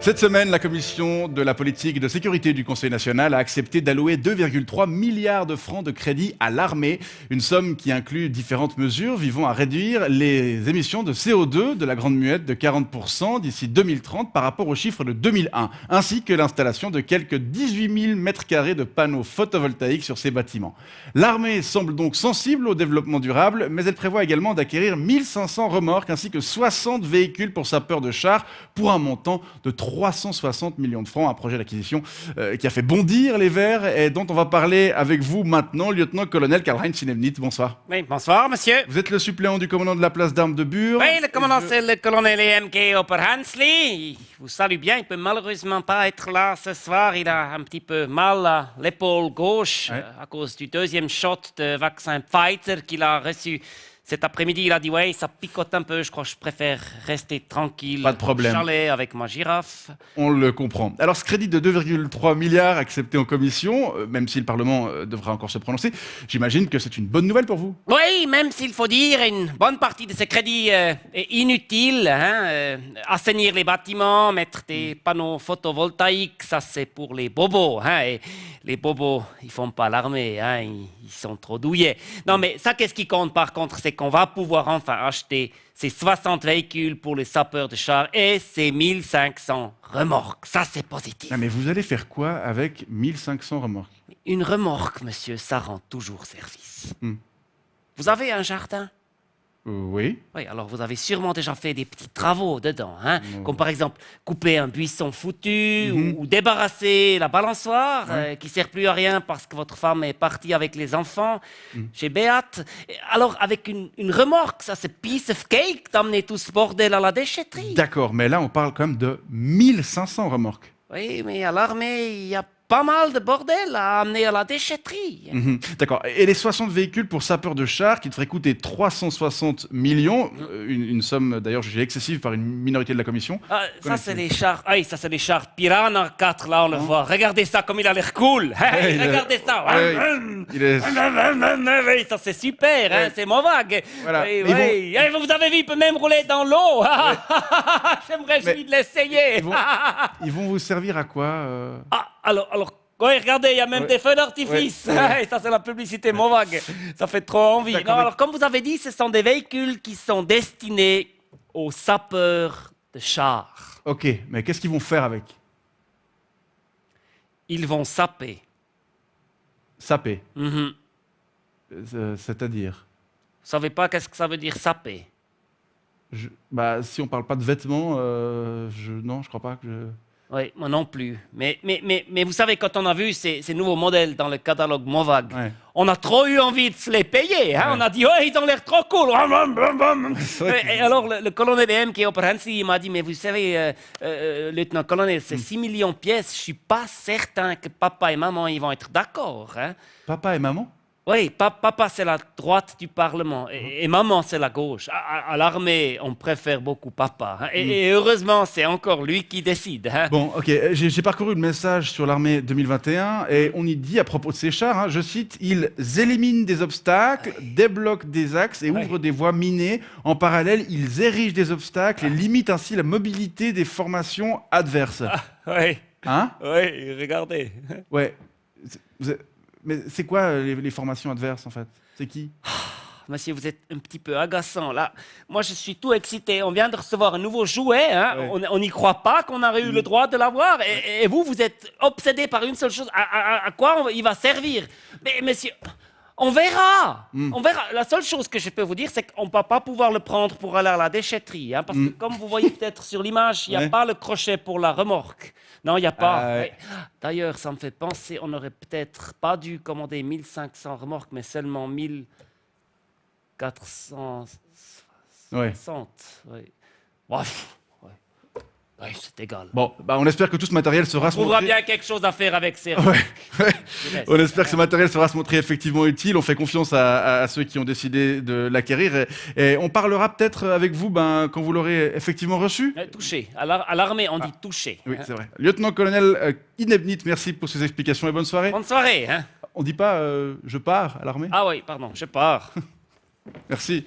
Cette semaine, la commission de la politique de sécurité du Conseil national a accepté d'allouer 2,3 milliards de francs de crédit à l'armée, une somme qui inclut différentes mesures visant à réduire les émissions de CO2 de la Grande Muette de 40% d'ici 2030 par rapport aux chiffres de 2001, ainsi que l'installation de quelques 18 000 mètres carrés de panneaux photovoltaïques sur ces bâtiments. L'armée semble donc sensible au développement durable, mais elle prévoit également d'acquérir 1500 remorques ainsi que 60 véhicules pour sapeurs de chars pour un montant de 360 millions de francs, un projet d'acquisition qui a fait bondir les Verts et dont on va parler avec vous maintenant, lieutenant-colonel Karl-Heinz Sinebnit. Bonsoir. Oui, bonsoir, monsieur. Vous êtes le suppléant du commandant de la place d'armes de Bure. Oui, le commandant, c'est le colonel EMK Oberhansli. Il vous salue bien, il peut malheureusement pas être là ce soir. Il a un petit peu mal à l'épaule gauche à cause du deuxième shot de vaccin Pfizer qu'il a reçu. Cet après-midi, il a dit « Ouais, ça picote un peu, je crois que je préfère rester tranquille. » Pas de problème. Chalet avec ma girafe. On le comprend. Alors, ce crédit de 2,3 milliards accepté en commission, même si le Parlement devra encore se prononcer, j'imagine que c'est une bonne nouvelle pour vous. Oui, même s'il faut dire, une bonne partie de ce crédit est inutile. Assainir les bâtiments, mettre des panneaux photovoltaïques, ça c'est pour les bobos. Et les bobos, ils font pas l'armée, ils sont trop douillets. Non, mais ça, qu'est-ce qui compte par contre, c'est qu'on va pouvoir enfin acheter ces 60 véhicules pour les sapeurs de chars et ces 1500 remorques. Ça, c'est positif. Ah, mais vous allez faire quoi avec 1500 remorques? Une remorque, monsieur, ça rend toujours service. Vous avez un jardin? Oui. Oui, alors vous avez sûrement déjà fait des petits travaux dedans, comme par exemple couper un buisson foutu ou débarrasser la balançoire qui sert plus à rien parce que votre femme est partie avec les enfants chez Béate. Alors avec une remorque, ça c'est piece of cake d'amener tout ce bordel à la déchetterie. D'accord, mais là on parle quand même de 1500 remorques. Oui, mais à l'armée, il y a pas mal de bordel à amener à la déchetterie. D'accord. Et les 60 véhicules pour sapeurs de chars qui devraient coûter 360 millions, une somme d'ailleurs jugée excessive par une minorité de la commission. Ça c'est les chars. Ah, ça c'est les chars Piranha 4, là on le voit. Regardez ça comme il a l'air cool. Regardez ça. Oui, ça c'est super, c'est Movag. Voilà. Oui. Vous avez vu, il peut même rouler dans l'eau. J'aimerais de l'essayer. Ils vont vous servir à quoi Alors, oui, regardez, il y a même des feux d'artifice. Ça, c'est la publicité Movag. Ça fait trop envie. Non, alors, comme vous avez dit, ce sont des véhicules qui sont destinés aux sapeurs de chars. Ok, mais qu'est-ce qu'ils vont faire avec? Ils vont saper. Saper. C'est-à-dire? Vous savez pas qu'est-ce que ça veut dire saper? Si on parle pas de vêtements, non, je crois pas que Oui, moi non plus. Mais vous savez, quand on a vu ces nouveaux modèles dans le catalogue Movag, on a trop eu envie de se les payer. On a dit, ils ont l'air trop cool. Et alors, le colonel EMK Oberhansli, il m'a dit, mais vous savez, lieutenant-colonel, c'est 6 millions de pièces. Je suis pas certain que papa et maman ils vont être d'accord. Papa et maman? Oui, papa c'est la droite du Parlement et maman c'est la gauche. À l'armée, on préfère beaucoup papa. Et heureusement, c'est encore lui qui décide. Bon, ok, j'ai parcouru le message sur l'armée 2021 et on y dit à propos de ces chars, je cite, ils éliminent des obstacles, débloquent des axes et ouvrent des voies minées. En parallèle, ils érigent des obstacles et limitent ainsi la mobilité des formations adverses. Oui. Oui, regardez. Ouais. Mais c'est quoi les formations adverses en fait? C'est qui? Monsieur, vous êtes un petit peu agaçant là. Moi, je suis tout excité. On vient de recevoir un nouveau jouet. On n'y croit pas qu'on aurait eu le droit de l'avoir. Et vous êtes obsédé par une seule chose. À quoi il va servir? Mais monsieur, on verra. On verra. La seule chose que je peux vous dire, c'est qu'on ne va pas pouvoir le prendre pour aller à la déchetterie. Parce que comme vous voyez peut-être sur l'image, il n'y a pas le crochet pour la remorque. Non, il n'y a pas. D'ailleurs, ça me fait penser, on n'aurait peut-être pas dû commander 1500 remorques, mais seulement 1460. Bref. Oui, c'est égal. Bon, on espère que tout ce matériel sera... On trouvera bien quelque chose à faire avec ces... On espère que ce matériel sera se montrer effectivement utile. On fait confiance à ceux qui ont décidé de l'acquérir. Et on parlera peut-être avec vous quand vous l'aurez effectivement reçu. Touché. À l'armée, on dit touché. Oui, c'est vrai. Lieutenant-colonel Sinebnit, merci pour ces explications et bonne soirée. Bonne soirée. On dit pas je pars à l'armée? Ah oui, pardon, je pars. Merci.